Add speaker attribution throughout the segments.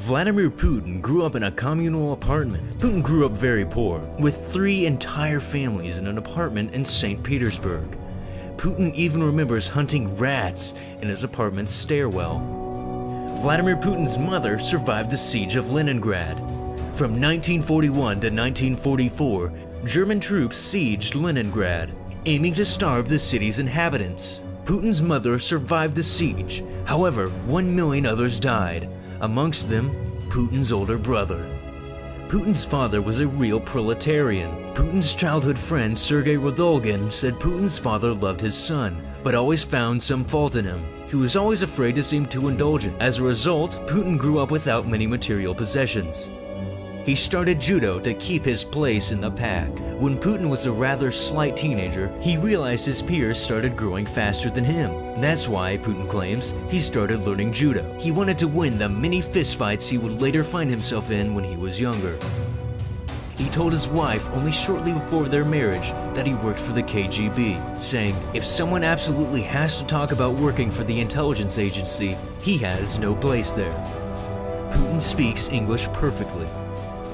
Speaker 1: Vladimir Putin grew up in a communal apartment. Putin grew up very poor, with 3 entire families in an apartment in St. Petersburg. Putin even remembers hunting rats in his apartment's stairwell. Vladimir Putin's mother survived the siege of Leningrad. From 1941 to 1944, German troops sieged Leningrad, aiming to starve the city's inhabitants. Putin's mother survived the siege. However, 1 million others died, amongst them Putin's older brother. Putin's father was a real proletarian. Putin's childhood friend Sergei Rodolgin said Putin's father loved his son, but always found some fault in him. He was always afraid to seem too indulgent. As a result, Putin grew up without many material possessions. He started judo to keep his place in the pack. When Putin was a rather slight teenager, he realized his peers started growing faster than him. That's why, Putin claims, he started learning judo. He wanted to win the many fistfights he would later find himself in when he was younger. He told his wife only shortly before their marriage that he worked for the KGB, saying, "If someone absolutely has to talk about working for the intelligence agency, he has no place there." Putin speaks English perfectly.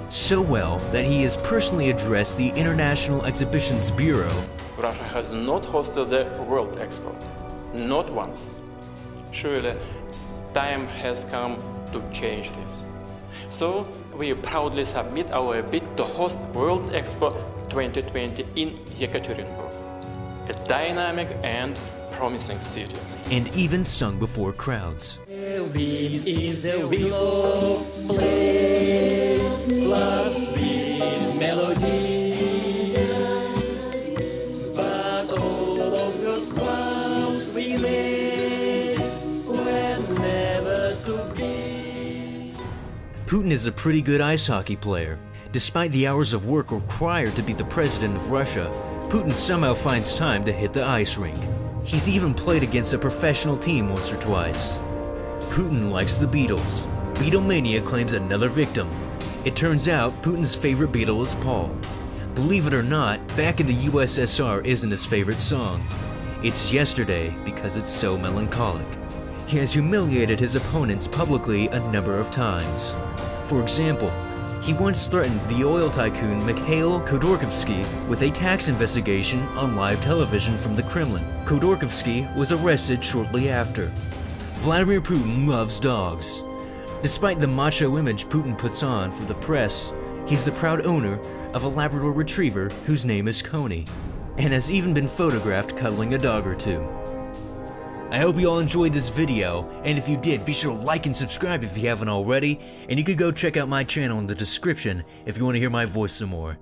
Speaker 1: So well that he has personally addressed the International Exhibitions Bureau.
Speaker 2: Russia has not hosted the World Expo, not once. Surely, time has come to change this. So, we proudly submit our bid to host World Expo 2020 in Yekaterinburg, a dynamic and promising city.
Speaker 1: And even sung before crowds.
Speaker 3: Love's sweet melodies, but all of those vows we made were never to be.
Speaker 1: Putin is a pretty good ice hockey player. Despite the hours of work required to be the president of Russia, Putin somehow finds time to hit the ice rink. He's even played against a professional team once or twice. Putin likes the Beatles. Beatlemania claims another victim. It turns out Putin's favorite Beatle is Paul. Believe it or not, Back in the USSR isn't his favorite song. It's Yesterday because it's so melancholic. He has humiliated his opponents publicly a number of times. For example, he once threatened the oil tycoon Mikhail Khodorkovsky with a tax investigation on live television from the Kremlin. Khodorkovsky was arrested shortly after. Vladimir Putin loves dogs. Despite the macho image Putin puts on for the press, he's the proud owner of a Labrador Retriever whose name is Coney, and has even been photographed cuddling a dog or two. I hope you all enjoyed this video, and if you did, be sure to like and subscribe if you haven't already, and you could go check out my channel in the description if you want to hear my voice some more.